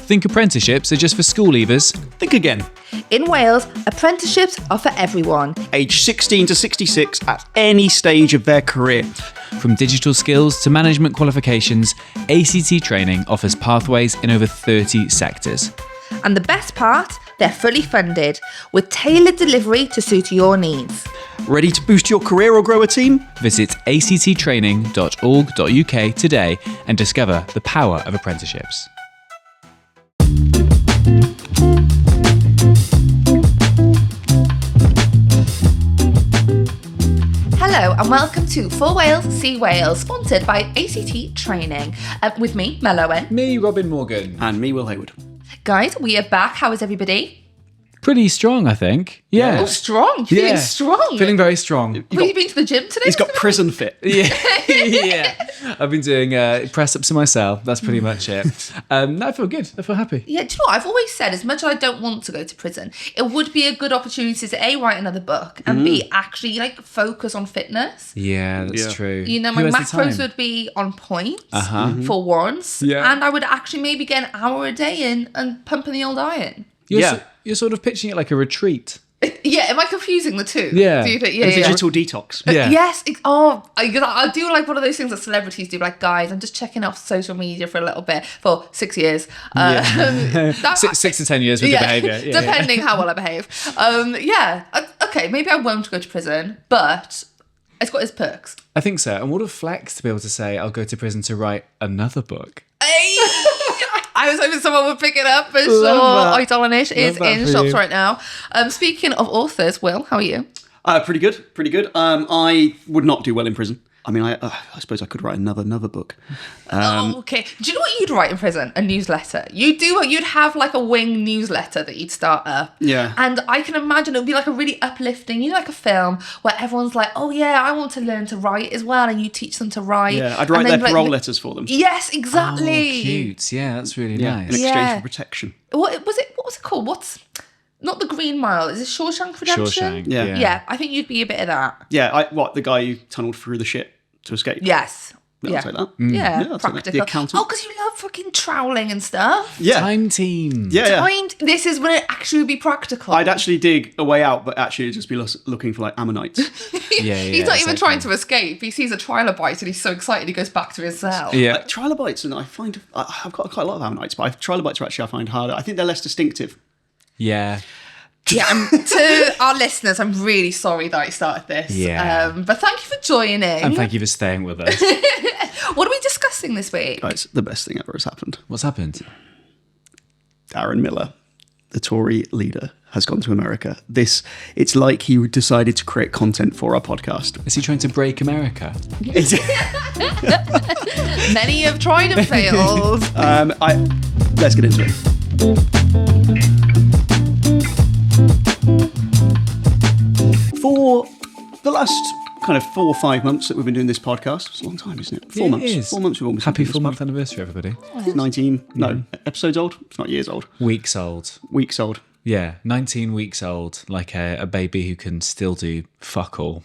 Think apprenticeships are just for school leavers? Think again. In Wales, apprenticeships are for everyone. Age 16 to 66 at any stage of their career. From digital skills to management qualifications, ACT training offers pathways in over 30 sectors. And the best part, they're fully funded, with tailored delivery to suit your needs. Ready to boost your career or grow a team? Visit acttraining.org.uk today and discover the power of apprenticeships. Hello and welcome to For Wales, See Wales, sponsored by ACT Training. With me, Mel Owen. Me, Robin Morgan. And me, Will Hayward. Guys, we are back. How is everybody? Pretty strong, I think. Yeah. Oh, strong. You're feeling strong. Feeling very strong. Have you been to the gym today? He's got prison fit. Yeah. I've been doing press-ups to myself. That's pretty much it. I feel good. I feel happy. Yeah, do you know what? I've always said, as much as I don't want to go to prison, it would be a good opportunity to A, write another book, and B, actually focus on fitness. Yeah, that's true. You know, my macros would be on point for once, and I would actually maybe get an hour a day in and pumping the old iron. You're sort of pitching it like a retreat. Yeah, am I confusing the two? Yeah. Do you think? A digital detox. Yeah. Yes. I do like one of those things that celebrities do. Like, guys, I'm just checking off social media for a little bit for 6 years. 6 to 10 years with the behaviour. Yeah. Depending how well I behave. Okay, maybe I won't go to prison, but it's got its perks. I think so. And what a flex to be able to say, I'll go to prison to write another book. Hey! I was hoping someone would pick it up for sure. Idolinish is in shops right now. Speaking of authors, Will, how are you? Pretty good. I would not do well in prison. I mean, I suppose I could write another book. Okay. Do you know what you'd write in prison? A newsletter. You'd have like a wing newsletter that you'd start up. Yeah. And I can imagine it would be like a really uplifting, like a film where everyone's like, oh yeah, I want to learn to write as well. And you teach them to write. Yeah, I'd write their parole letters for them. Yes, exactly. Oh, cute. Yeah, that's really nice. In exchange for protection. What was it called? Not the Green Mile. Is it Shawshank Redemption? Shawshank, yeah. I think you'd be a bit of that. Yeah, the guy who tunnelled through the shit to escape? Yes. I'll take that. Yeah, I'll take practical. that. The accountant. Oh, because you love fucking troweling and stuff. Yeah. Time team. Yeah. This is when it actually would be practical. I'd actually dig a way out, but actually just be looking for like ammonites. He's not even trying to escape. He sees a trilobite and he's so excited he goes back to his cell. Yeah. Trilobites, and I've got quite a lot of ammonites, but trilobites are actually I find harder. I think they're less distinctive. Yeah. Yeah, to our listeners, I'm really sorry that I started this. Yeah. But thank you for joining. And thank you for staying with us. What are we discussing this week? Guys, the best thing ever has happened. What's happened? Darren Millar, the Tory leader, has gone to America. It's like he decided to create content for our podcast. Is he trying to break America? Many have tried and failed. Let's get into it. For the last kind of 4 or 5 months that we've been doing this podcast, it's a long time, isn't it? 4 months. It is. 4 months we've almost Happy been doing 4-month anniversary, everybody. 19, episodes old? It's not years old. Weeks old. Weeks old. Yeah, 19 weeks old, like a baby who can still do fuck all.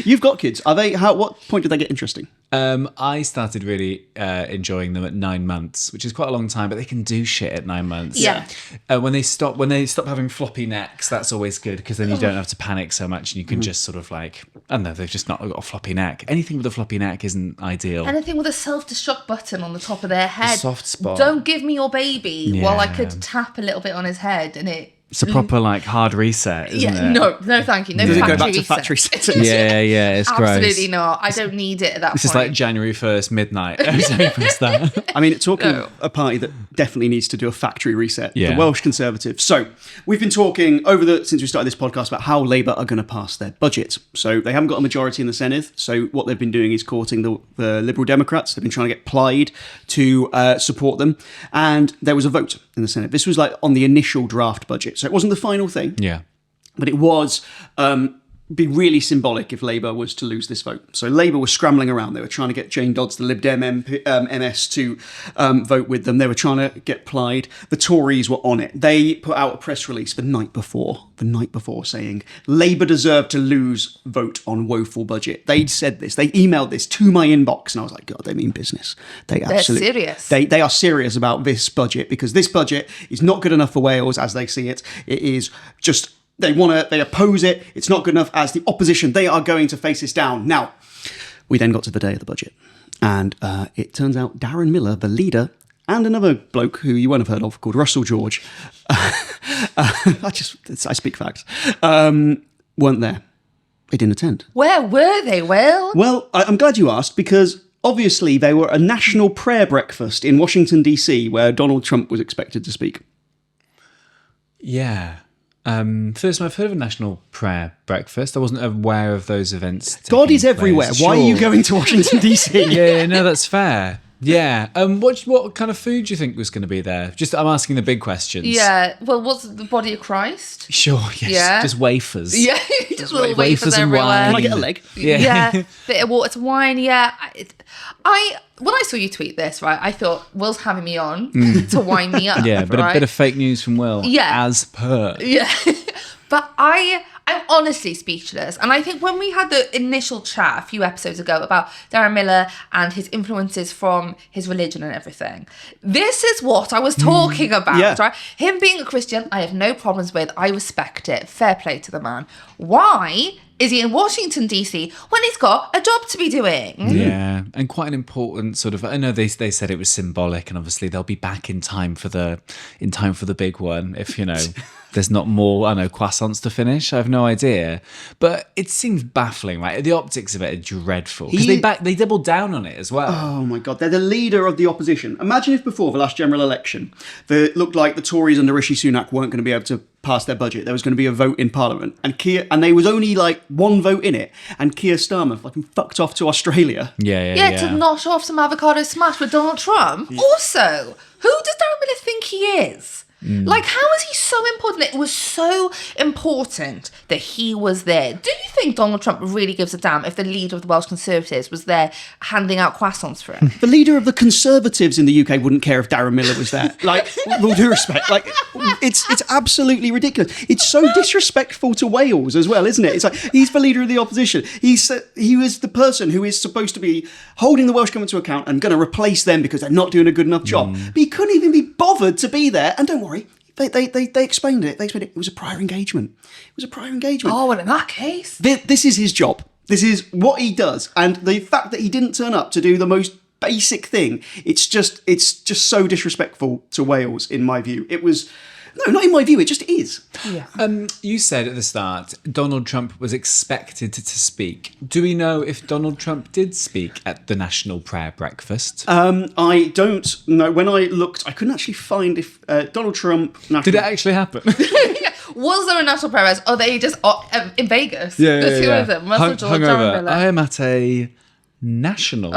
You've got kids. What point did they get interesting? I started really enjoying them at 9 months, which is quite a long time, but they can do shit at 9 months. Yeah. When they stop having floppy necks, that's always good because then you don't have to panic so much and you can just sort of like, I don't know, they've just not got a floppy neck. Anything with a floppy neck isn't ideal. Anything with a self-destruct button on the top of their head. A soft spot. Don't give me your baby while I Yeah. could tap a little bit on his head and it... It's a proper like hard reset, isn't it? No, thank you. No Does it factory go back to reset. factory settings? Yeah, it's gross. Absolutely not. I don't need it at that point. This is like January 1st, midnight. Every time you press that. I mean, talking a party that definitely needs to do a factory reset, the Welsh Conservatives. So we've been talking since we started this podcast about how Labour are going to pass their budget. So they haven't got a majority in the Senedd. So what they've been doing is courting the Liberal Democrats. They've been trying to get Plaid to support them. And there was a vote in the Senedd. This was like on the initial draft budget. So it wasn't the final thing. Yeah. But it was be really symbolic if Labour was to lose this vote. So Labour was scrambling around. They were trying to get Jane Dodds, the Lib Dem MS, to vote with them. They were trying to get Plaid. The Tories were on it. They put out a press release the night before, saying Labour deserved to lose vote on woeful budget. They'd said this. They emailed this to my inbox, and I was like, God, they mean business. They're serious. They are serious about this budget, because this budget is not good enough for Wales as they see it. It is just... They oppose it. It's not good enough. As the opposition, they are going to face this down. Now, we then got to the day of the budget. And it turns out Darren Millar, the leader, and another bloke who you won't have heard of called Russell George, I speak facts, weren't there. They didn't attend. Where were they, Will? Well, I'm glad you asked, because obviously they were a national prayer breakfast in Washington, D.C., where Donald Trump was expected to speak. Yeah. First time I've heard of a national prayer breakfast. I wasn't aware of those events. God is everywhere. Place. Why Sure. are you going to Washington, D.C.? Yeah, no, that's fair. Yeah. What kind of food do you think was going to be there? I'm asking the big questions. Yeah. Well, what's the body of Christ? Sure, yes. Yeah. Just wafers. Yeah, just little wafers and everywhere. wine. Can I get a leg? Yeah. Bit of water to wine. Yeah. When I saw you tweet this, right, I thought Will's having me on to wind me up. Yeah, but right? a bit of fake news from Will. Yeah. As per. Yeah. But I'm honestly speechless. And I think when we had the initial chat a few episodes ago about Darren Millar and his influences from his religion and everything, this is what I was talking about, right? Him being a Christian, I have no problems with. I respect it. Fair play to the man. Why is he in Washington, D.C. when he's got a job to be doing? Yeah, and quite an important sort of... I know they said it was symbolic, and obviously they'll be back in time for the big one if, there's not more, croissants to finish. I have no idea. But it seems baffling, right? The optics of it are dreadful. Because they doubled down on it as well. Oh my God, they're the leader of the opposition. Imagine if before the last general election, it looked like the Tories under Rishi Sunak weren't going to be able to pass their budget. There was going to be a vote in Parliament, and there was only like one vote in it, and Keir Starmer fucking fucked off to Australia. Yeah, to nosh off some avocado smash with Donald Trump. Yeah. Also, who does Darren Millar think he is? Like, how is he so important? It was so important that he was there. Do you think Donald Trump really gives a damn if the leader of the Welsh Conservatives was there handing out croissants for him? The leader of the Conservatives in the UK wouldn't care if Darren Millar was there. Like, with all due respect, like, it's absolutely ridiculous. It's so disrespectful to Wales as well, isn't it? It's like, he's the leader of the opposition. He was the person who is supposed to be holding the Welsh Government to account and going to replace them because they're not doing a good enough job. But he couldn't even be bothered to be there. And don't worry, they explained it. They explained it was a prior engagement. Oh, well, in that case. This is his job. This is what he does. And the fact that he didn't turn up to do the most basic thing, it's just so disrespectful to Wales, in my view. It was... No, not in my view, it just is. Yeah. You said at the start, Donald Trump was expected to speak. Do we know if Donald Trump did speak at the National Prayer Breakfast? I don't know. When I looked, I couldn't actually find if Donald Trump... Did it actually happen? Was there a National Prayer Breakfast? Are they just in Vegas? Yeah, the two of them. Russell George, Darren Millar. I am at a national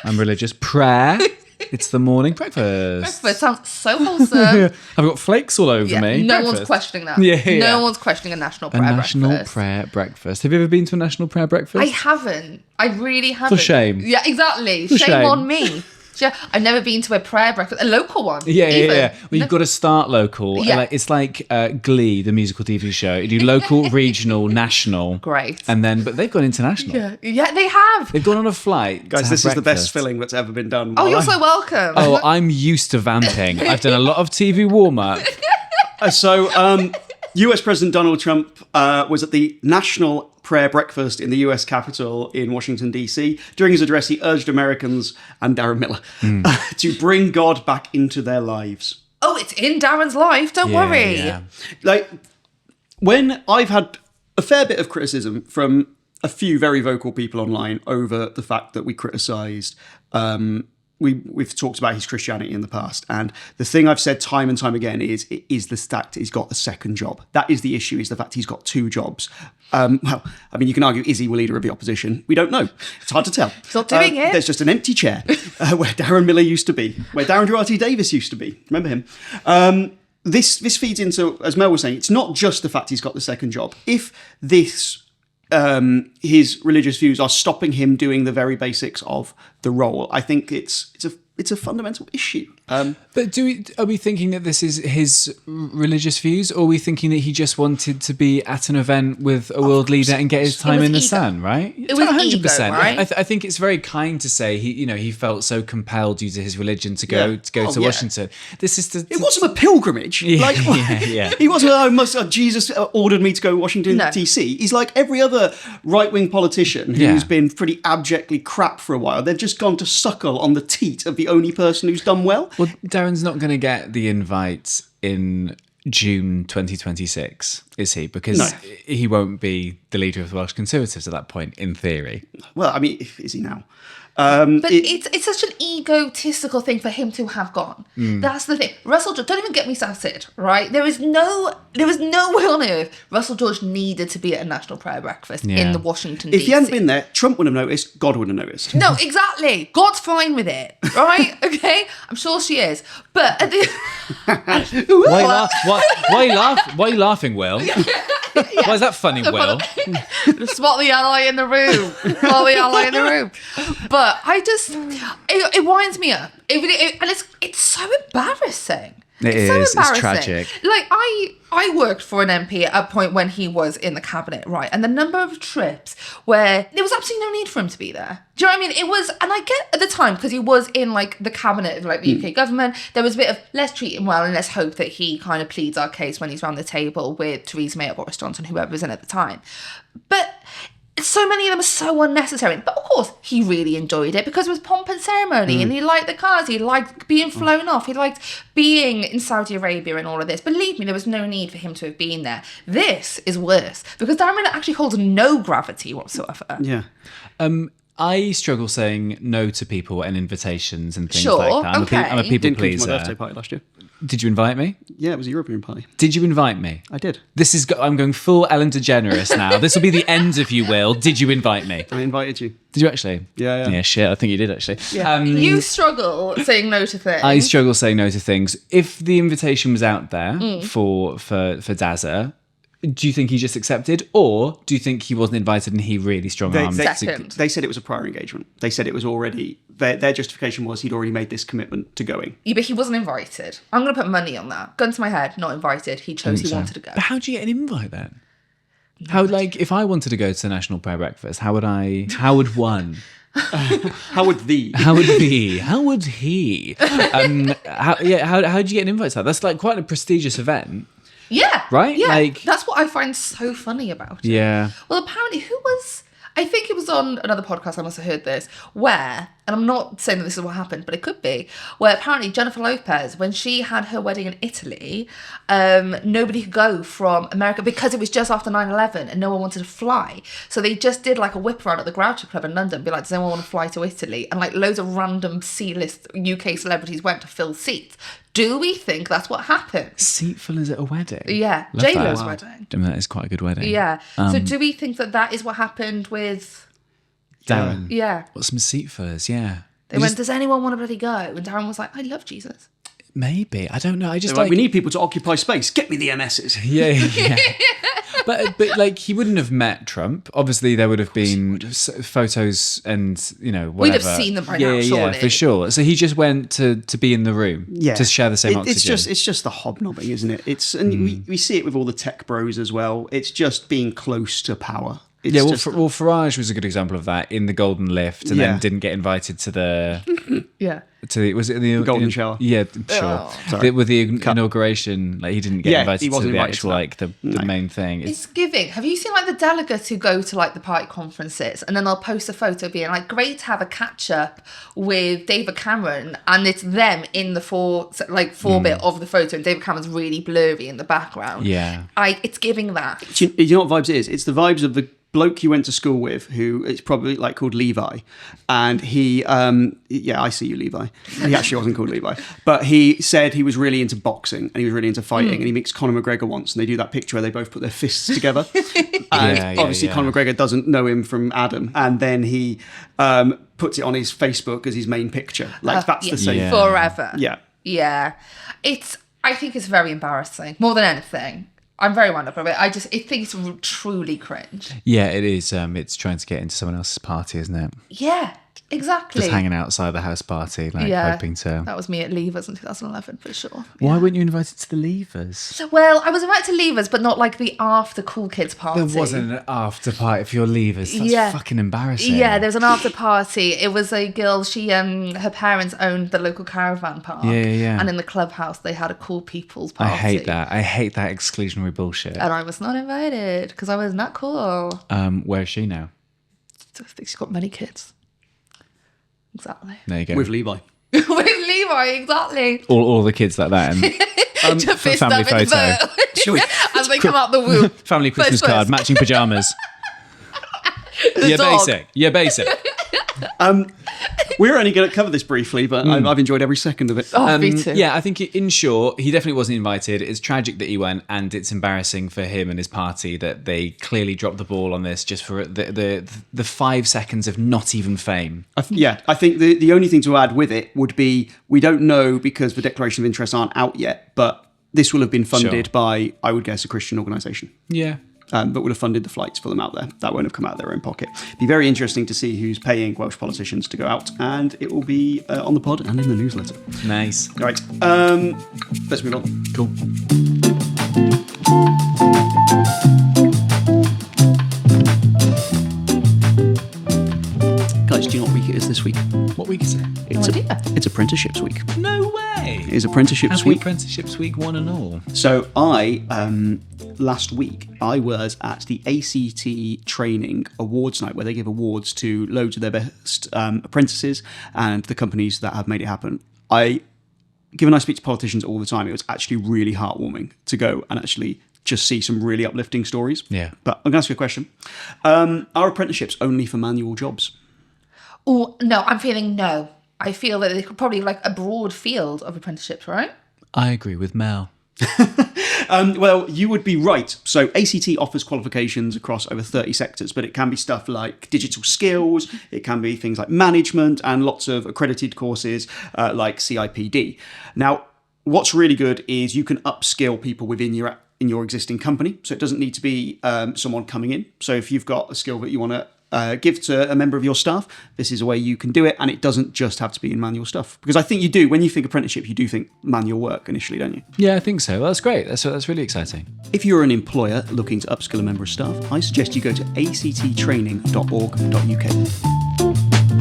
and religious prayer. It's the morning breakfast. Breakfast sounds so wholesome. I've got flakes all over me. No Breakfast. one's questioning that. No one's questioning a national prayer breakfast. National prayer breakfast. Have you ever been to a national prayer breakfast? I haven't. I really haven't. For shame. Yeah, exactly. For shame on me. Yeah, I've never been to a prayer breakfast, a local one. Yeah. Well, you've got to start local. Yeah. It's like Glee, the musical TV show. You do local, regional, national. Great. And then, but they've gone international. Yeah, they have. They've gone on a flight. Guys, this is the best filling that's ever been done. Oh, you're so welcome. Oh, I'm used to vamping. I've done a lot of TV warm-up. US President Donald Trump was at the National Prayer Breakfast in the US Capitol in Washington, D.C. During his address, he urged Americans and Darren Millar to bring God back into their lives. Oh, it's in Darren's life. Don't worry. Yeah. Like, when I've had a fair bit of criticism from a few very vocal people online over the fact that we criticised we've talked about his Christianity in the past, and the thing I've said time and time again is the fact he's got a second job. That is the issue, is the fact he's got two jobs. Well, I mean, you can argue, is he the leader of the opposition? We don't know. It's hard to tell. He's not doing it. There's just an empty chair where Darren Millar used to be, where Darren Jurati Davis used to be. Remember him? this feeds into, as Mel was saying, it's not just the fact he's got the second job. If this his religious views are stopping him doing the very basics of the role, I think it's a fundamental issue. But are we thinking that this is his religious views, or are we thinking that he just wanted to be at an event with a world leader and get his time in the sun? Right? It was 100%. Right? I think it's very kind to say he felt so compelled due to his religion to go to Washington. This is it wasn't a pilgrimage. Yeah. He wasn't. Jesus ordered me to go to Washington D.C. He's like every other right-wing politician who's been pretty abjectly crap for a while. They've just gone to suckle on the teat of the only person who's done well. Well, Darren's not going to get the invite in June 2026, is he? Because he won't be the leader of the Welsh Conservatives at that point, in theory. Well, I mean, is he now? But it's such an egotistical thing for him to have gone. That's the thing. Russell George, don't even get me started, right? There was no way on earth Russell George needed to be at a national prayer breakfast in the Washington, If DC. he hadn't been there, Trump would have noticed, God would have noticed. No, exactly. God's fine with it, right? Okay? I'm sure she is. But at the... Why are you laughing, Will? Why is that funny, Will? Spot the ally in the room. Spot the ally in the room. But I just... It winds me up. And it's so embarrassing. It's tragic. Like, I worked for an MP at a point when he was in the cabinet, right? And the number of trips where there was absolutely no need for him to be there. Do you know what I mean? It was, and I get at the time, because he was in like the cabinet of like the UK government, there was a bit of let's treat him well and let's hope that he kind of pleads our case when he's around the table with Theresa May or Boris Johnson, whoever was in at the time. But so many of them are so unnecessary. But of course, he really enjoyed it because it was pomp and ceremony and he liked the cars. He liked being flown off. He liked being in Saudi Arabia and all of this. Believe me, there was no need for him to have been there. This is worse because Darren Millar actually holds no gravity whatsoever. Yeah. I struggle saying no to people and invitations and things Sure, like that. I'm a people Didn't come to pleaser. my birthday party last year. Did you invite me? Yeah, it was a European party. Did you invite me? I did. I'm going full Ellen DeGeneres now. This will be the end, if you will. Did you invite me? I invited you. Did you actually? Yeah. Yeah, shit. I think you did actually. Yeah. You struggle saying no to things. I struggle saying no to things. If the invitation was out there for Dazza, do you think he just accepted, or do you think he wasn't invited and he really strong-armed? They said it was a prior engagement. They said it was already... Their justification was he'd already made this commitment to going. Yeah, but he wasn't invited. I'm going to put money on that. Gun to my head, not invited. He chose he wanted to go. But how do you get an invite then? How, like, if I wanted to go to the National Prayer Breakfast, how would one? How would he? How do you get an invite to that? That's like quite a prestigious event. Yeah. Right? Yeah. Like, that's what I find so funny about it. Yeah. Well, apparently, I think it was on another podcast, I must have heard this, where, and I'm not saying that this is what happened, but it could be, where apparently Jennifer Lopez, when she had her wedding in Italy, nobody could go from America because it was just after 9/11 and no one wanted to fly. So they just did like a whip around at the Groucho Club in London, be like, does anyone want to fly to Italy? And like loads of random C-list UK celebrities went to fill seats. Do we think that's what happened? Seat fillers at a wedding? Yeah, Love J-Lo's that. wedding. I mean, that is quite a good wedding. Yeah. So do we think that is what happened with... Darren? Yeah. What, some seat fillers? Yeah. They went, does anyone want to bloody go? And Darren was like, I love Jesus. Maybe. I don't know. I just we need people to occupy space. Get me the MSs. Yeah. But like he wouldn't have met Trump. Obviously, there would have been photos and whatever. We'd have seen them by now, surely. Yeah, for sure. So he just went to be in the room, to share the same oxygen. It's just the hobnobbing, isn't it? We see it with all the tech bros as well. It's just being close to power. Farage was a good example of that in the Golden Lift, and then didn't get invited to the was it the Golden Shower? Yeah, sure. With the inauguration, like he didn't get invited to the actual the main thing. It's giving. Have you seen like the delegates who go to like the party conferences and then they'll post a photo being like, great to have a catch up with David Cameron, and it's them in the four bit of the photo, and David Cameron's really blurry in the background. Yeah, it's giving that. You know what vibes it is? It's the vibes of the bloke you went to school with, who it's probably like called Levi, and he I see you, Levi. He actually wasn't called Levi, but he said he was really into boxing and he was really into fighting, and he meets Conor McGregor once, and they do that picture where they both put their fists together, and obviously Conor McGregor doesn't know him from Adam, and then he puts it on his Facebook as his main picture. Like that's the same forever. Yeah. It's I think it's very embarrassing, more than anything. I'm very wound up over it. I think it's truly cringe. Yeah, it is. It's trying to get into someone else's party, isn't it? Yeah, exactly. Just hanging outside the house party, hoping to... That was me at Leavers in 2011, for sure. Why weren't you invited to the Leavers? Well, I was invited to Leavers, but not like the after cool kids party. There wasn't an after party for your Leavers. That's fucking embarrassing. Yeah, there was an after party. It was a girl, her parents owned the local caravan park. Yeah. And in the clubhouse, they had a cool people's party. I hate that. I hate that exclusionary bullshit. And I was not invited because I was not cool. Where is she now? I think she's got many kids. Exactly. There you go. With Levi. With Levi, exactly. All the kids like that. And To fist family up in photo. the as they come out the womb. Family Christmas First. card, matching pajamas. The dog. You're basic. We're only going to cover this briefly, but I've enjoyed every second of it. Oh, me too. Yeah, I think in short, he definitely wasn't invited. It's tragic that he went, and it's embarrassing for him and his party that they clearly dropped the ball on this just for the 5 seconds of not even fame. I think the only thing to add with it would be, we don't know because the declaration of interests aren't out yet, but this will have been funded by, I would guess, a Christian organisation. Yeah. But would have funded the flights for them out there. That won't have come out of their own pocket. Be very interesting to see who's paying Welsh politicians to go out, and it will be on the pod and in the newsletter. Nice. All right, let's move on. Cool. Guys, do you know what week it is this week? What week is it? It's Apprenticeships Week. No way. It is Apprenticeships Happy Week. Apprenticeships Week 1 and all. So last week, I was at the ACT Training Awards Night, where they give awards to loads of their best apprentices and the companies that have made it happen. Given I speak to politicians all the time, it was actually really heartwarming to go and actually just see some really uplifting stories. Yeah. But I'm going to ask you a question. Are apprenticeships only for manual jobs? Oh, no, I'm feeling no. I feel that they could probably like a broad field of apprenticeships, right? I agree with Mel. Well, you would be right. So ACT offers qualifications across over 30 sectors, but it can be stuff like digital skills, it can be things like management, and lots of accredited courses like CIPD. Now, what's really good is you can upskill people within your existing company. So it doesn't need to be someone coming in. So if you've got a skill that you want to give to a member of your staff, this is a way you can do it, and it doesn't just have to be in manual stuff. Because I think you do, when you think apprenticeship, you do think manual work initially, don't you? Yeah, I think so. Well, that's great. That's really exciting. If you're an employer looking to upskill a member of staff, I suggest you go to acttraining.org.uk.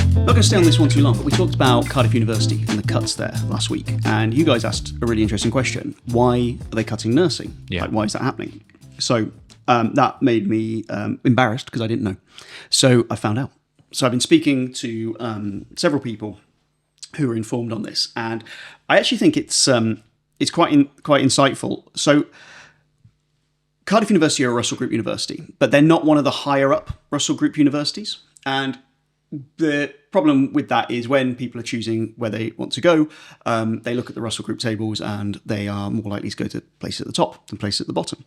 I'm not going to stay on this one too long, but we talked about Cardiff University and the cuts there last week, and you guys asked a really interesting question. Why are they cutting nursing? Yeah. Like, why is that happening? So that made me embarrassed because I didn't know. So I found out. So I've been speaking to several people who are informed on this, and I actually think it's quite insightful. So Cardiff University are a Russell Group university, but they're not one of the higher up Russell Group universities, and the problem with that is when people are choosing where they want to go, they look at the Russell Group tables and they are more likely to go to places at the top than places at the bottom.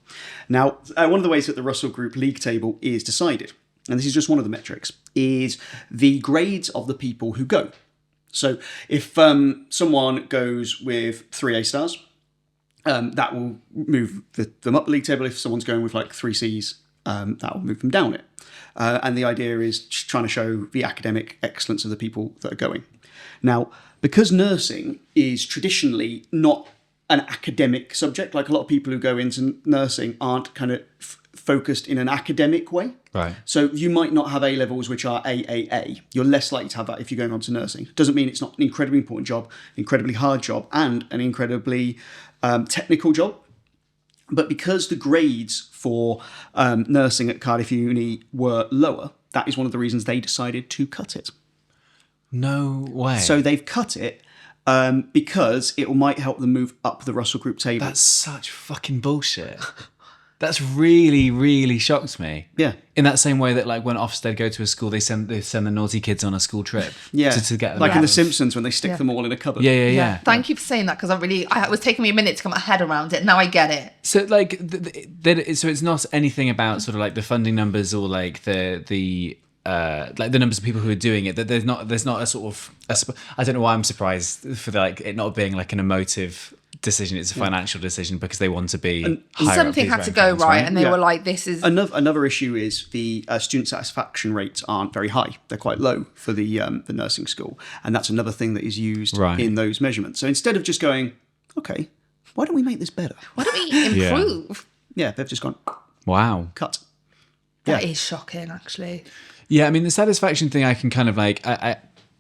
Now, one of the ways that the Russell Group league table is decided, and this is just one of the metrics, is the grades of the people who go. So if someone goes with 3 A stars, that will move them up the league table. If someone's going with like 3 Cs, that will move them down it. And the idea is just trying to show the academic excellence of the people that are going. Now, because nursing is traditionally not an academic subject, like a lot of people who go into nursing aren't kind of focused in an academic way. Right. So you might not have A-levels, which are AAA. You're less likely to have that if you're going on to nursing. Doesn't mean it's not an incredibly important job, incredibly hard job, and an incredibly technical job. But because the grades for nursing at Cardiff Uni were lower, that is one of the reasons they decided to cut it. No way. So they've cut it because it might help them move up the Russell Group table. That's such fucking bullshit. That's really, really shocked me. Yeah. In that same way that, like, when Ofsted go to a school, they send the naughty kids on a school trip. Yeah. To get them like out in The of- Simpsons when they stick them all in a cupboard. Yeah. Thank you for saying that, because it was taking me a minute to get my head around it. Now I get it. So, like, so it's not anything about sort of like the funding numbers or like the like the numbers of people who are doing it, that there's not a sort of I don't know why I'm surprised for it not being like an emotive decision. It's a financial decision because they want to be higher something up had these to go rankings, right, and they were like, this is another issue is the student satisfaction rates aren't very high. They're quite low for the nursing school, and that's another thing that is used in those measurements. So instead of just going, okay, why don't we make this better? why don't we improve? Yeah, they've just gone, wow, cut. That is shocking, actually. Yeah, I mean, the satisfaction thing, I can kind of like,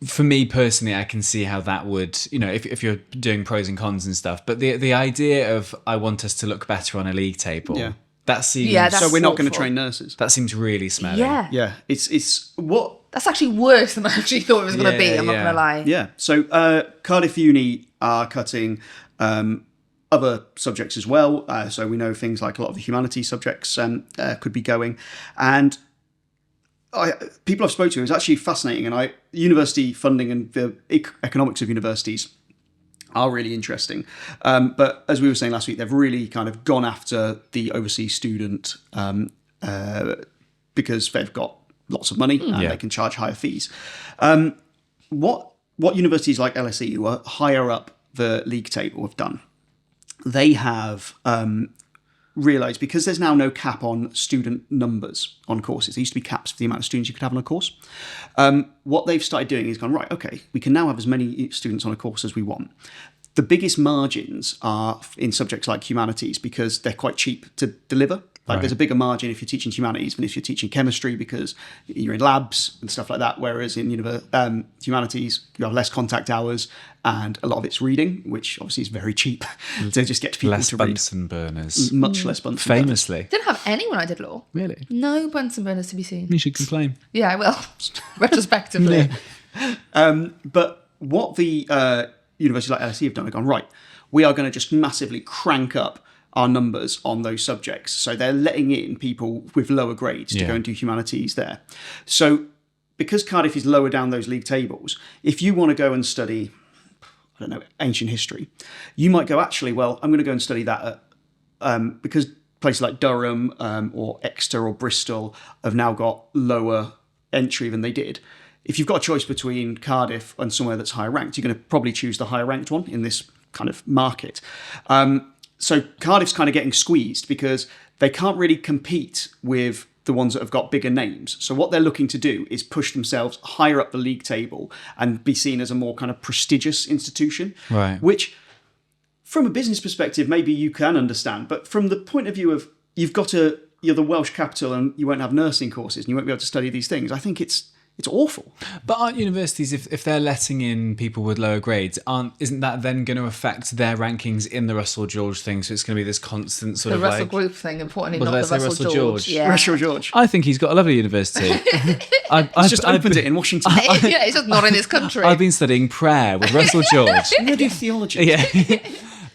for me personally, I can see how that would, if you're doing pros and cons and stuff. But the idea of I want us to look better on a league table, that seems... Yeah, that's so we're not going to thoughtful. train nurses. That seems really smelly. Yeah. Yeah, it's what... That's actually worse than I actually thought it was going to be, I'm not going to lie. Yeah, so Cardiff Uni are cutting other subjects as well. So we know things like a lot of the humanities subjects could be going. And people I've spoken to, it's actually fascinating. And university funding and the economics of universities are really interesting. But as we were saying last week, they've really kind of gone after the overseas student because they've got lots of money and they can charge higher fees. What universities like LSE, who are higher up the league table, have done, they have realised, because there's now no cap on student numbers on courses. There used to be caps for the amount of students you could have on a course. What they've started doing is gone, right, okay, we can now have as many students on a course as we want. The biggest margins are in subjects like humanities because they're quite cheap to deliver. Like there's a bigger margin if you're teaching humanities than if you're teaching chemistry because you're in labs and stuff like that. Whereas in humanities, you have less contact hours and a lot of it's reading, which obviously is very cheap to just get people Less to read. Bunsen burners. Much less Bunsen Famously. Didn't have any when I did law. Really? No Bunsen burners to be seen. You should complain. Yeah, I will. Retrospectively. But what the universities like LSE have done, have gone, right, we are going to just massively crank up our numbers on those subjects. So they're letting in people with lower grades to go and do humanities there. So because Cardiff is lower down those league tables, if you want to go and study, I don't know, ancient history, you might go, actually, well, I'm going to go and study that because places like Durham or Exeter or Bristol have now got lower entry than they did. If you've got a choice between Cardiff and somewhere that's higher ranked, you're going to probably choose the higher ranked one in this kind of market. So Cardiff's kind of getting squeezed because they can't really compete with the ones that have got bigger names. So what they're looking to do is push themselves higher up the league table and be seen as a more kind of prestigious institution, which from a business perspective, maybe you can understand. But from the point of view of you're the Welsh capital and you won't have nursing courses and you won't be able to study these things, I think it's awful. But aren't universities, if they're letting in people with lower grades, isn't that then going to affect their rankings in the Russell George thing? So it's going to be this constant sort of Russell Group thing, importantly, Well, not the let's say Russell George. Yeah. Russell George. I think he's got a lovely university. He's just opened it in Washington. Yeah, it's just not in this country. I've been studying prayer with Russell George. I'm going to do theology. Yeah.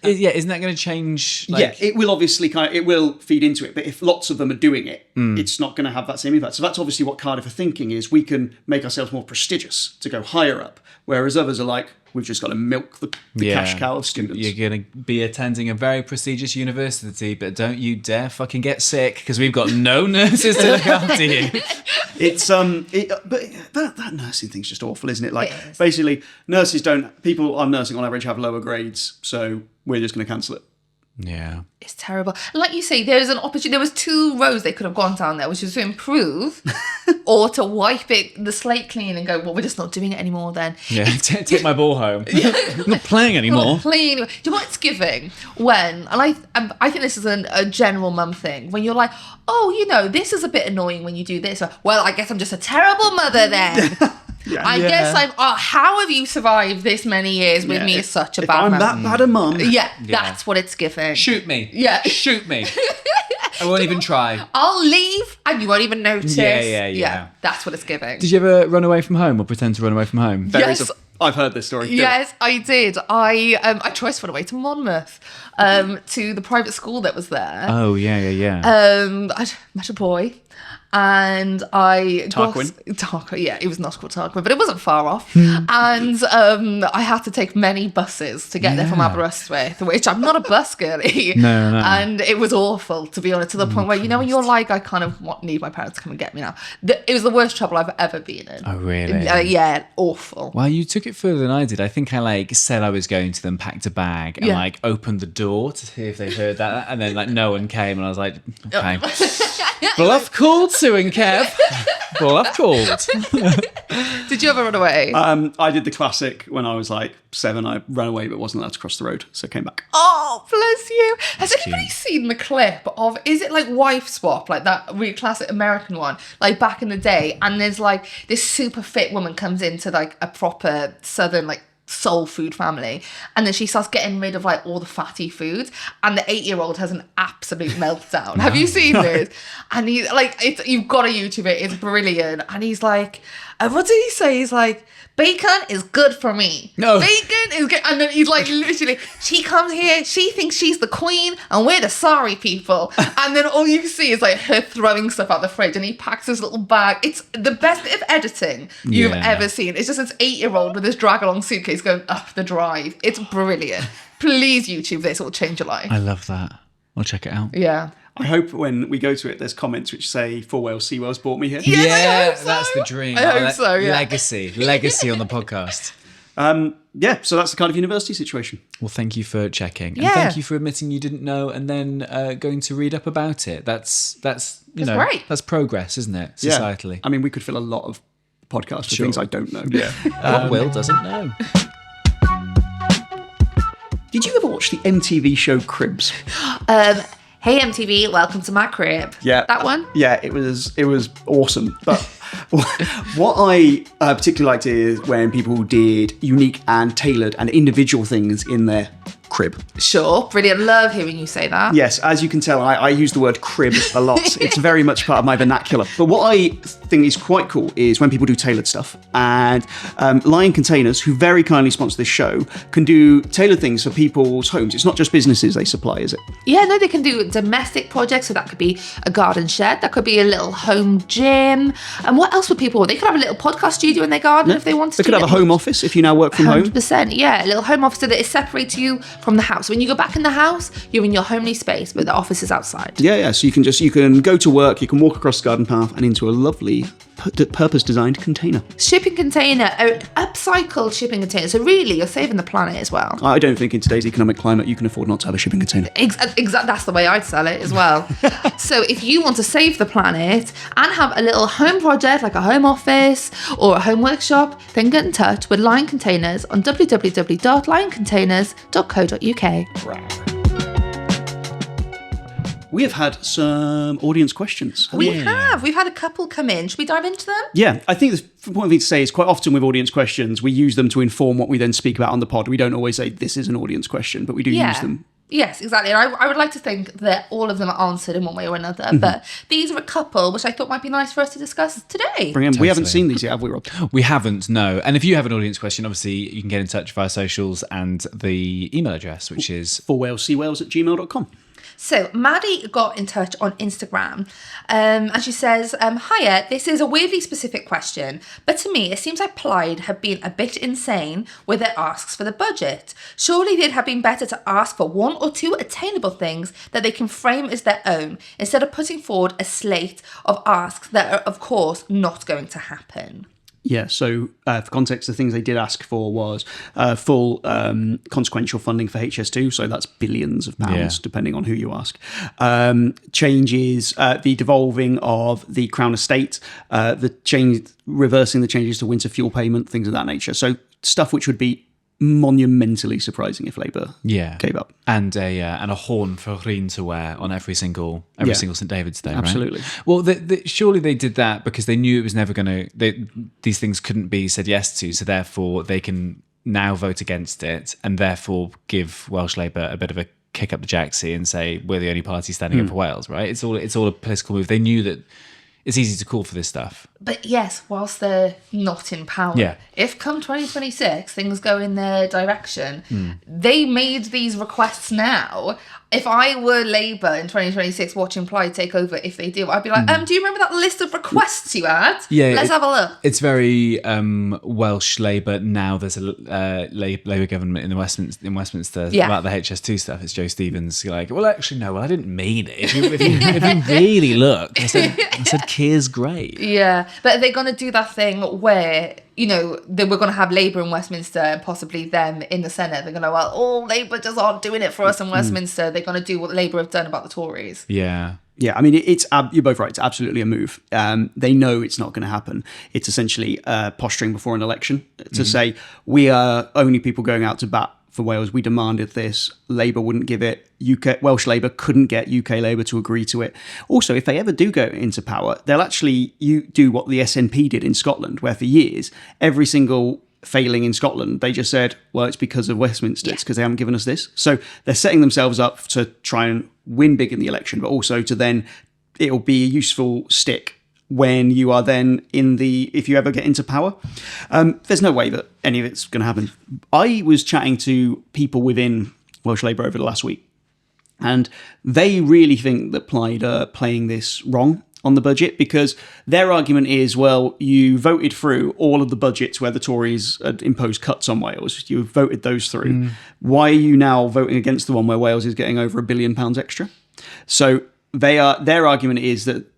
Yeah, isn't that going to change? It will obviously it will feed into it. But if lots of them are doing it, it's not going to have that same impact. So that's obviously what Cardiff are thinking is we can make ourselves more prestigious to go higher up. Whereas others are like, we've just got to milk the cash cow of students. You're going to be attending a very prestigious university, but don't you dare fucking get sick because we've got no nurses to look after you. It's but that nursing thing's just awful, isn't it? Like basically, people on nursing on average have lower grades, so we're just going to cancel it. Yeah. It's terrible. Like you say, there's an opportunity. There was two roads they could have gone down there, which was to improve or to wipe the slate clean and go, well, we're just not doing it anymore then. Yeah, take my ball home. I'm not playing anymore. Do you know what it's giving? When, and I think this is a general mum thing, when you're like, oh, this is a bit annoying when you do this. Well, I guess I'm just a terrible mother then. I guess how have you survived this many years with me as such a bad mum? I'm that bad a mum. Yeah, that's what it's giving. Shoot me. Yeah. Shoot me. I won't even try. I'll leave and you won't even notice. Yeah. That's what it's giving. Did you ever run away from home or pretend to run away from home? Yes. I've heard this story. Yes, I did. I tried to run away to Monmouth, to the private school that was there. Oh, yeah. I met a boy. And I Tarquin? Yeah, it was not called Tarquin, but it wasn't far off. And I had to take many buses to get there from Aberystwyth, which I'm not a bus girly. No. And it was awful, to be honest, to the point where, when you're like, I kind of need my parents to come and get me now. It was the worst trouble I've ever been in. Oh, really? Yeah, awful. Well, you took it further than I did. I think I said I was going to them, packed a bag, and opened the door to see if they heard that, and then no one came, and I was like, okay. Bluff called, Sue and Kev. Bluff called. Did you ever run away? I did the classic when I was 7. I ran away but wasn't allowed to cross the road, so came back. Oh, bless you. Has anybody seen the clip of, is it Wife Swap, that really classic American one, back in the day, and there's this super fit woman comes into a proper southern soul food family, and then she starts getting rid of all the fatty foods, and the 8-year-old has an absolute meltdown. Have you seen this? And he's you've got to YouTube it, it's brilliant. And he's what did he say? He's bacon is good for me. No. Bacon is good. And then he's literally, she comes here, she thinks she's the queen, and we're the sorry people. And then all you see is her throwing stuff out the fridge, and he packs his little bag. It's the best bit of editing you've ever seen. It's just this 8-year-old with this drag-along suitcase going up the drive. It's brilliant. Please YouTube this, it will change your life. I love that. I'll check it out. Yeah. I hope when we go to it, there's comments which say, 4 Wales, Sea Wales brought me here. Yeah, I hope so. That's the dream. I hope so, yeah. Legacy on the podcast. So that's the Cardiff University situation. Well, thank you for checking. Yeah. And thank you for admitting you didn't know and then going to read up about it. That's great. That's progress, isn't it, societally? Yeah. I mean, we could fill a lot of podcasts with things I don't know. Yeah. What Will doesn't know. Did you ever watch the MTV show Cribs? Hey MTV, welcome to my crib. Yeah. That one? Yeah, it was awesome. But what I particularly liked is when people did unique and tailored and individual things in their crib. Sure, brilliant. Love hearing you say that. Yes, as you can tell, I use the word crib a lot. It's very much part of my vernacular. But what I think is quite cool is when people do tailored stuff. And Lion Containers, who very kindly sponsor this show, can do tailored things for people's homes. It's not just businesses they supply, is it? Yeah, no, they can do domestic projects. So that could be a garden shed. That could be a little home gym. And what else would people want? They could have a little podcast studio in their garden if they wanted to. They could have a home office if you now work from home. 100%, yeah. A little home office so that it separates you from the house. When you go back in the house, you're in your homely space, but the office is outside. Yeah. So you can go to work, you can walk across the garden path and into a lovely purpose-designed container. Shipping container, upcycled shipping container. So really, you're saving the planet as well. I don't think in today's economic climate you can afford not to have a shipping container. Exactly. That's the way I'd sell it as well. So if you want to save the planet and have a little home project like a home office or a home workshop, then get in touch with Lion Containers on www.lioncontainers.co.uk. We have had some audience questions. We have. We've had a couple come in. Should we dive into them? Yeah, I think the important thing to say is quite often with audience questions, we use them to inform what we then speak about on the pod. We don't always say this is an audience question, but we do use them. Yes, exactly. And I would like to think that all of them are answered in one way or another. But these are a couple which I thought might be nice for us to discuss today. Totally. We haven't seen these yet, have we, Rob? We haven't, no. And if you have an audience question, obviously you can get in touch via socials and the email address, which is 4walesseawales@gmail.com. So Maddie got in touch on Instagram and she says, hiya, this is a weirdly specific question, but to me it seems like Plaid have been a bit insane with their asks for the budget. Surely they'd have been better to ask for 1 or 2 attainable things that they can frame as their own, instead of putting forward a slate of asks that are of course not going to happen. Yeah, so for context, the things they did ask for was full consequential funding for HS2, so that's billions of pounds, depending on who you ask. Changes, the devolving of the Crown Estate, reversing the changes to winter fuel payment, things of that nature. So stuff which would be monumentally surprising if Labour gave up. And a horn for Rhyn to wear on every single St David's Day, absolutely. Right? Well, surely they did that because they knew it was never going to... These things couldn't be said yes to, so therefore they can now vote against it and therefore give Welsh Labour a bit of a kick up the jacksie and say, we're the only party standing up for Wales, right? It's all a political move. They knew that it's easy to call for this stuff. But yes, whilst they're not in power, if come 2026 things go in their direction, they made these requests now. if I were Labour in 2026 watching Plaid take over, if they do, I'd be like, do you remember that list of requests you had? Yeah, let's have a look. It's very Welsh Labour now. There's a Labour government in Westminster about the HS2 stuff. It's Joe Stevens like, well, actually, no, I didn't mean it. If you really look, I said Keir's great. Yeah, but are they going to do that thing where, you know, they were going to have Labour in Westminster and possibly them in the Senate? They're going to, Labour just aren't doing it for us in Westminster. They're going to do what Labour have done about the Tories. Yeah. Yeah, I mean, you're both right. It's absolutely a move. They know it's not going to happen. It's essentially posturing before an election to say, we are only people going out to bat for Wales. We demanded this. Labour wouldn't give it. Welsh Labour couldn't get UK Labour to agree to it. Also, if they ever do go into power, they'll actually do what the SNP did in Scotland, where for years, every single failing in Scotland, they just said, well, it's because of Westminster. It's because they haven't given us this. So they're setting themselves up to try and win big in the election, but also to then, it'll be a useful stick when you are then if you ever get into power. There's no way that any of it's going to happen. I was chatting to people within Welsh Labour over the last week, and they really think that Plaid are playing this wrong on the budget, because their argument is, well, you voted through all of the budgets where the Tories had imposed cuts on Wales. You voted those through. Why are you now voting against the one where Wales is getting over £1 billion extra? So their argument is that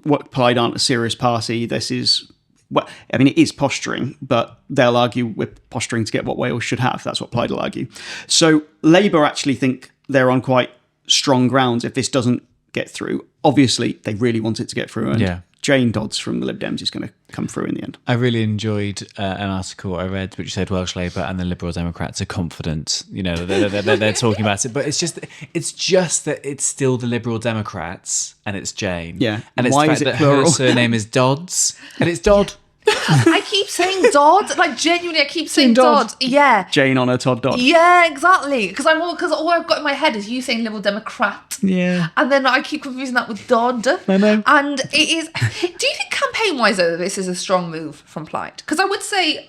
what Plaid aren't a serious party. This is, well, I mean, it is posturing, but they'll argue we're posturing to get what Wales should have. That's what Plaid will argue. So Labour actually think they're on quite strong grounds if this doesn't get through. Obviously, they really want it to get through, and Jane Dodds from the Lib Dems is going to come through in the end. I really enjoyed an article I read which said Welsh Labour and the Liberal Democrats are confident. You know, they're talking about it, but it's just that it's still the Liberal Democrats and it's Jane. Yeah, and it's why the is fact it that plural? her surname is Dodds and it's Dodd. I keep saying Dodd, like genuinely, I keep saying Dodd. Yeah, Jane on her Todd Dodd. Yeah, exactly. Because all I've got in my head is you saying Liberal Democrat. Yeah, and then I keep confusing that with Dodd. I know. And it is. Do you think campaign-wise though this is a strong move from Plaid? Because I would say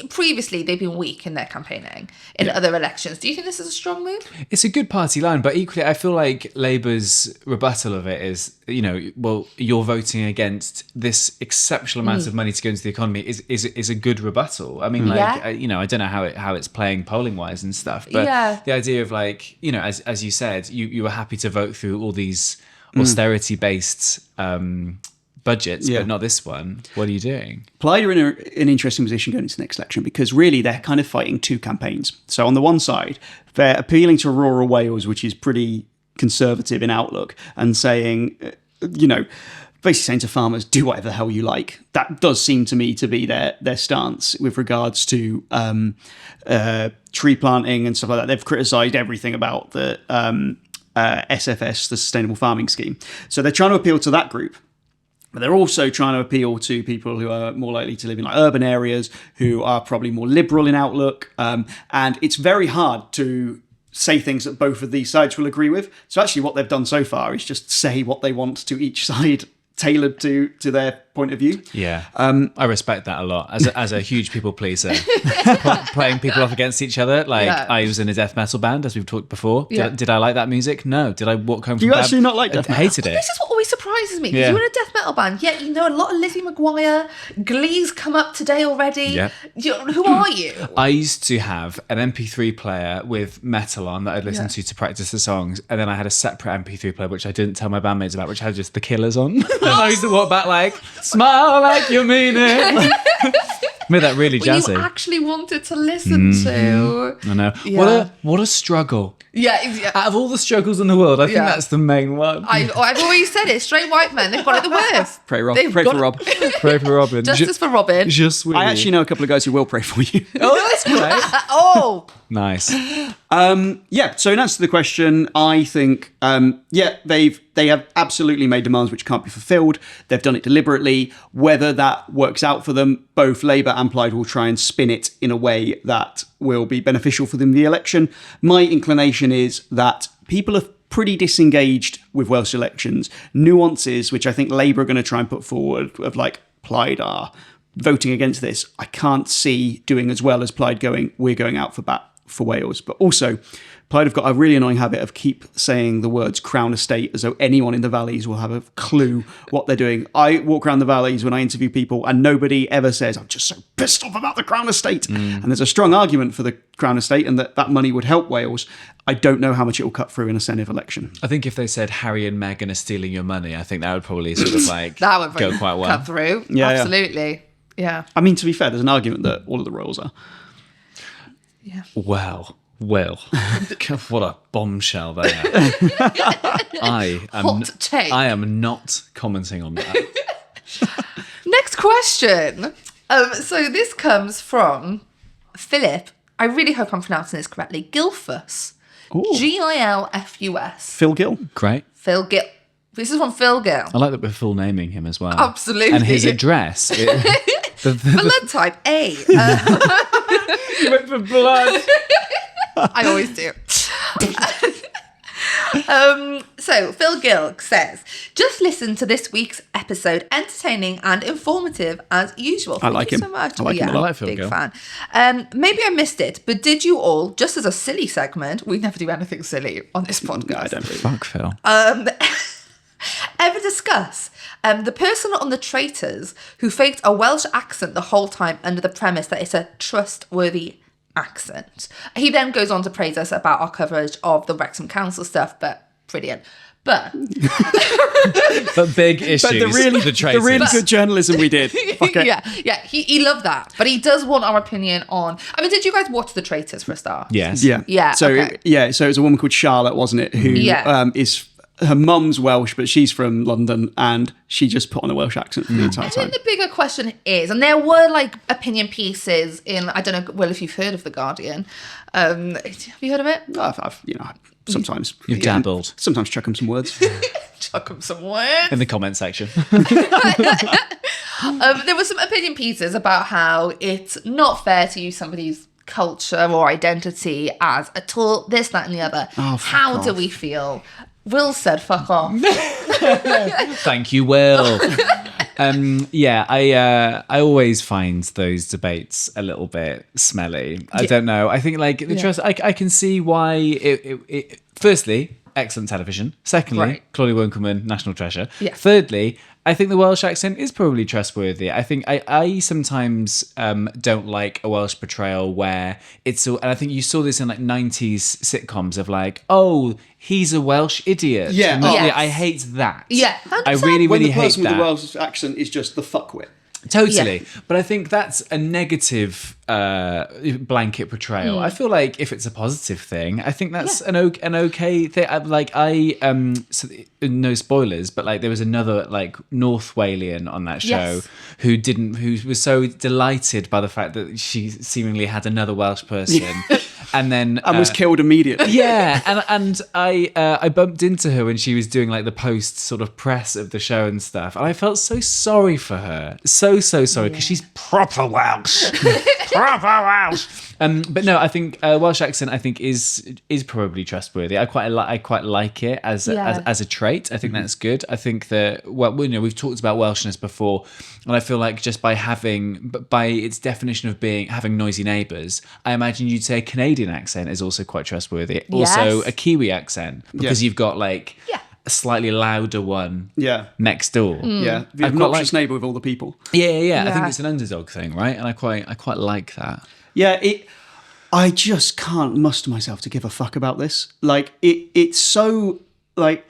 previously they've been weak in their campaigning in other elections. Do you think this is a strong move? It's a good party line, but equally I feel like Labour's rebuttal of it is, you know, well, you're voting against this exceptional amount of money to go into the economy is a good rebuttal. I mean, like, you know, I don't know how it's playing polling wise and stuff, but the idea of, like, you know, as you said, you were happy to vote through all these austerity based budgets, but not this one. What are you doing? Plaid are in an interesting position going into the next election, because really they're kind of fighting two campaigns. So on the one side, they're appealing to rural Wales, which is pretty conservative in outlook, and saying, you know, basically saying to farmers, do whatever the hell you like. That does seem to me to be their stance with regards to tree planting and stuff like that. They've criticised everything about the SFS, the Sustainable Farming Scheme. So they're trying to appeal to that group. But they're also trying to appeal to people who are more likely to live in like urban areas, who are probably more liberal in outlook. And it's very hard to say things that both of these sides will agree with. So actually what they've done so far is just say what they want to each side, tailored to their point of view. Yeah, I respect that a lot. As a huge people pleaser, playing people off against each other. Like, I was in a death metal band, as we've talked before. Did I like that music? No. Did I walk home from Do you actually not like death metal? I hated it. This is what always surprises me. You're in a death metal band, yet you know a lot of Lizzie McGuire. Glee's come up today already. Yeah. Who are you? I used to have an MP3 player with metal on that I'd listen to practice the songs, and then I had a separate MP3 player which I didn't tell my bandmates about, which had just The Killers on. And I used to walk back like, smile like you mean it. Made that really jazzy. You actually wanted to listen to. I know. Yeah. What a struggle. Yeah. Out of all the struggles in the world, I think that's the main one. I've always said it. Straight white men, they've got it the worst. Pray for Rob. Pray for Robin. Justice for Robin. I actually know a couple of guys who will pray for you. Oh, that's great. Oh. Nice. So in answer to the question, I think, they have absolutely made demands which can't be fulfilled. They've done it deliberately. Whether that works out for them, both Labour and Plaid will try and spin it in a way that will be beneficial for them in the election. My inclination is that people are pretty disengaged with Welsh elections. Nuances, which I think Labour are going to try and put forward, of like Plaid are voting against this, I can't see doing as well as Plaid going, we're going out for bat for Wales. But also, Plaid have got a really annoying habit of keep saying the words Crown Estate as though anyone in the valleys will have a clue what they're doing. I walk around the valleys when I interview people and nobody ever says, I'm just so pissed off about the Crown Estate. And there's a strong argument for the Crown Estate and that money would help Wales. I don't know how much it will cut through in a Senedd election. I think if they said Harry and Meghan are stealing your money, I think that would probably sort of like That would go quite well. cut through. Yeah, Absolutely. Yeah. I mean, to be fair, there's an argument that all of the royals are. Yeah. Well, what a bombshell there. Hot take. I am not commenting on that. Next question. So this comes from Philip. I really hope I'm pronouncing this correctly. Gilfus. Ooh. Gilfus. Phil Gill. Great. Phil Gill. This is from Phil Gill. I like that we're full naming him as well. Absolutely. And his address. Blood type A. You went for blood. I always do. So Phil Gill says, just listen to this week's episode, entertaining and informative as usual. Thank like you him. so much. I like him a lot. I like Phil big Gill. fan. Maybe I missed it, but did you all, just as a silly segment, we never do anything silly on this podcast. I don't really. Fuck Phil. Ever discuss the person on the Traitors who faked a Welsh accent the whole time under the premise that it's a trustworthy accent? He then goes on to praise us about our coverage of the Wrexham Council stuff, but brilliant. But big issues. But the really good journalism we did. Okay. yeah, he loved that. But he does want our opinion on. I mean, did you guys watch The Traitors for a start? Yes. Yeah. So okay. so it was a woman called Charlotte, wasn't it? Who is her mum's Welsh, but she's from London, and she just put on a Welsh accent for the entire I time. think the bigger question is, and there were like opinion pieces in, I don't know, well, if you've heard of The Guardian. Have you heard of it? I've sometimes You've dabbled. Sometimes chuck them some words. Chuck them somewhere. In the comment section. There were some opinion pieces about how it's not fair to use somebody's culture or identity as a tool, this, that, and the other. How do we feel? Will said, fuck off. Thank you, Will. I always find those debates a little bit smelly. I don't know. I think like the trust. I can see why it. Firstly, excellent television. Secondly, Claudia Winkleman, national treasure. Yeah. Thirdly, I think the Welsh accent is probably trustworthy. I think I sometimes don't like a Welsh portrayal where it's all, and I think you saw this in like 90s sitcoms of like, oh, he's a Welsh idiot. Yeah. Yes. I hate that. Yeah, 100%. I really, When really the hate person with that. the Welsh accent is just the fuckwit. Totally. Yeah. But I think that's a negative blanket portrayal. I feel like if it's a positive thing, I think that's an okay thing. So, no spoilers, but like there was another like North Walian on that show who was so delighted by the fact that she seemingly had another Welsh person. And then Was killed immediately. Yeah, and I bumped into her when she was doing like the post sort of press of the show and stuff, and I felt so sorry for her, so sorry, because she's proper Welsh, proper Welsh. But no, I think Welsh accent I think is probably trustworthy. I quite like it as a trait. I think that's good. I think that we've talked about Welshness before, and I feel like just by its definition of having noisy neighbours, I imagine you'd say a Canadian accent is also quite trustworthy. Also a Kiwi accent, because you've got like a slightly louder one next door. Yeah, the obnoxious neighbour with all the people. Yeah. I think it's an underdog thing, right? And I quite like that. Yeah, I just can't muster myself to give a fuck about this. Like, it's so, like,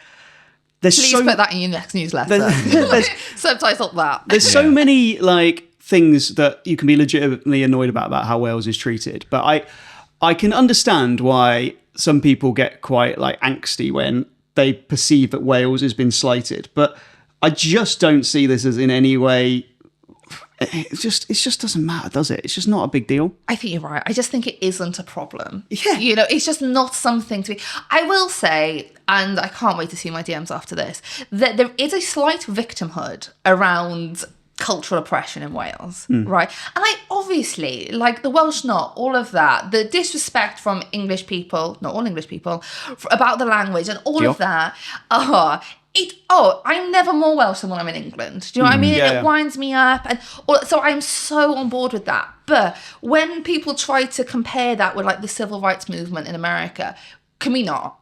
Please put that in your next newsletter. Subtitle that. There's so many, like, things that you can be legitimately annoyed about how Wales is treated. But I can understand why some people get quite, like, angsty when they perceive that Wales has been slighted. But I just don't see this as in any way... It just doesn't matter, does it? It's just not a big deal. I think you're right. I just think it isn't a problem. Yeah. You know, it's just not something to be... I will say, and I can't wait to see my DMs after this, that there is a slight victimhood around cultural oppression in Wales, right? And I obviously, like the Welsh not, all of that, the disrespect from English people, not all English people, about the language and all of that, I'm never more Welsh than when I'm in England. Do you know what I mean? Yeah. It winds me up. So I'm so on board with that. But when people try to compare that with like the civil rights movement in America, can we not?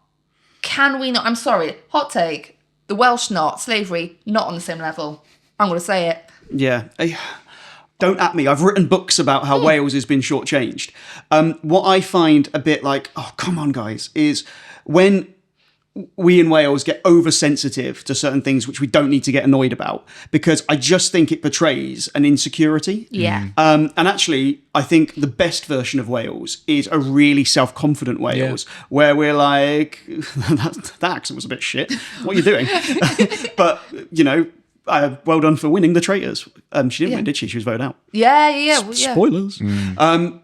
I'm sorry. Hot take. The Welsh slavery, not on the same level. I'm going to say it. Yeah. Don't at me. I've written books about how Wales has been shortchanged. What I find a bit like, oh, come on, guys, is when we in Wales get oversensitive to certain things which we don't need to get annoyed about, because I just think it portrays an insecurity. Yeah. And actually, I think the best version of Wales is a really self-confident Wales, where we're like, that accent was a bit shit. What are you doing? But, well done for winning the traitors. She didn't win, did she? She was voted out. Yeah. Spoilers. To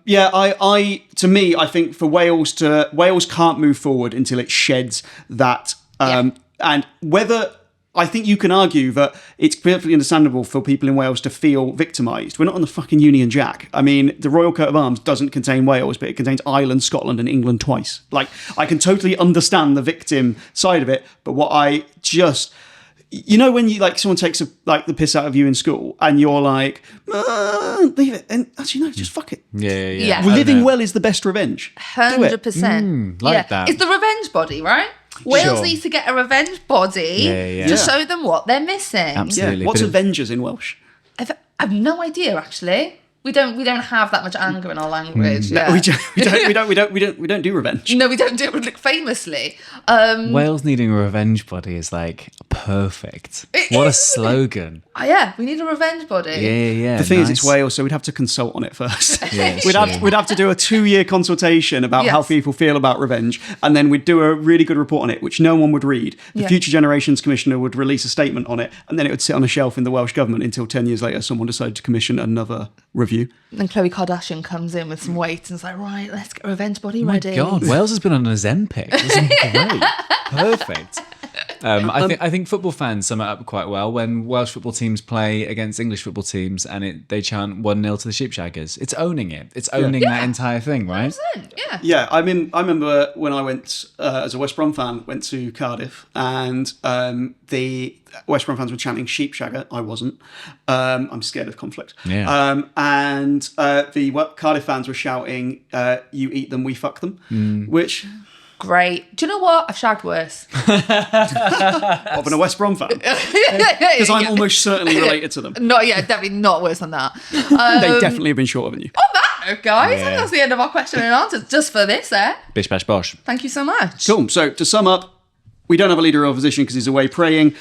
me, I think for Wales can't move forward until it sheds that. And whether I think you can argue that it's perfectly understandable for people in Wales to feel victimised. We're not on the fucking Union Jack. I mean, the Royal Coat of Arms doesn't contain Wales, but it contains Ireland, Scotland, and England twice. Like, I can totally understand the victim side of it, but what I just. When you someone takes the piss out of you in school and you're like, leave it, and actually no, just fuck it. Yeah. Living well is the best revenge. 100%. That. It's the revenge body, right? Wales needs to get a revenge body to show them what they're missing. Absolutely. Yeah. What's Avengers in Welsh? I've no idea actually. We don't have that much anger in our language. No, we don't do revenge. No, we don't do it famously. Wales needing a revenge body is like perfect. What a slogan. We need a revenge body. Yeah. The thing is, it's Wales, so we'd have to consult on it first. Yeah, we'd have to do a 2-year consultation about how people feel about revenge, and then we'd do a really good report on it, which no one would read. The Future Generations Commissioner would release a statement on it, and then it would sit on a shelf in the Welsh Government until 10 years later someone decided to commission another review. Then Khloe Kardashian comes in with some weight and is like, right, let's get a revenge body ready. Oh my God, Wales has been on an Ozempic. This is great. Perfect. I think football fans sum it up quite well when Welsh football teams play against English football teams and they chant 1-0 to the Sheepshaggers. It's owning it. It's owning that entire thing, right? 100%, yeah. Yeah, I remember when I went, as a West Brom fan, went to Cardiff, and the West Brom fans were chanting Sheepshagger. I wasn't. I'm scared of conflict. Yeah. And the Cardiff fans were shouting, you eat them, we fuck them, which... Great. Do you know what? I've shagged worse. Of a West Brom fan? Because I'm almost certainly related to them. Definitely not worse than that. They definitely have been shorter than you. On that note, guys, I think that's the end of our question and answers just for this, Bish bash bosh. Thank you so much. Cool. So to sum up, we don't have a leader of opposition because he's away praying.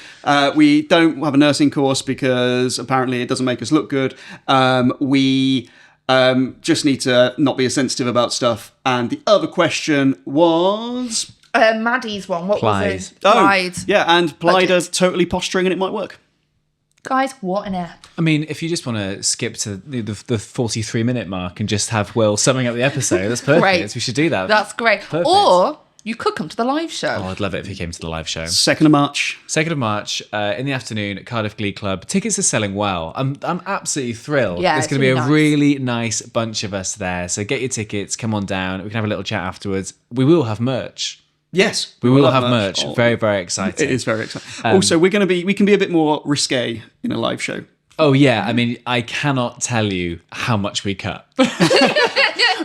We don't have a nursing course because apparently it doesn't make us look good. We just need to not be as sensitive about stuff. And the other question was... Maddie's one. What Plaid. was it? Plaid. Yeah, and Plaid are totally posturing and it might work. Guys, what an app. I mean, if you just want to skip to the 43-minute mark and just have Will summing up the episode, that's perfect. Great. We should do that. That's great. Perfect. Or you could come to the live show. Oh, I'd love it if he came to the live show. 2nd of March. 2nd of March, in the afternoon at Cardiff Glee Club. Tickets are selling well. I'm absolutely thrilled. Yeah, There's it's going to be really a nice. really nice bunch of us there. So get your tickets, come on down. We can have a little chat afterwards. We will have merch. Yes. We will have merch. Oh, Very, very exciting. it is very exciting. Also, we can be a bit more risque in a live show. Oh, yeah. I mean, I cannot tell you how much we cut.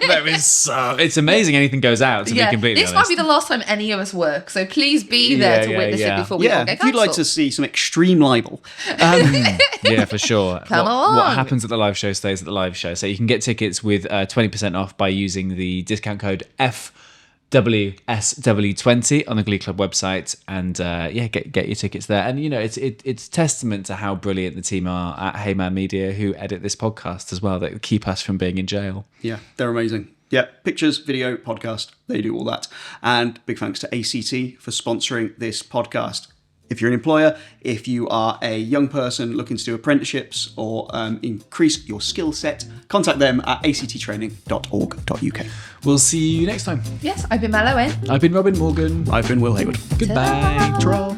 It's amazing anything goes out, to be completely this honest. might be the last time any of us work, so please be there to witness it before we all get if you'd like to cancelled. see some extreme libel. Yeah, for sure. Come along. What happens at the live show stays at the live show. So you can get tickets with 20% off by using the discount code FWSW20 on the Glee Club website, and get your tickets there. And it's testament to how brilliant the team are at Heyman Media, who edit this podcast as well, that keep us from being in jail. Yeah, they're amazing. Yeah, pictures, video, podcast, they do all that. And big thanks to ACT for sponsoring this podcast. If you're an employer, if you are a young person looking to do apprenticeships or increase your skill set, contact them at acttraining.org.uk. We'll see you next time. Yes, I've been Mel Owen. I've been Robin Morgan. I've been Will Hayward. Goodbye. Ta-ra.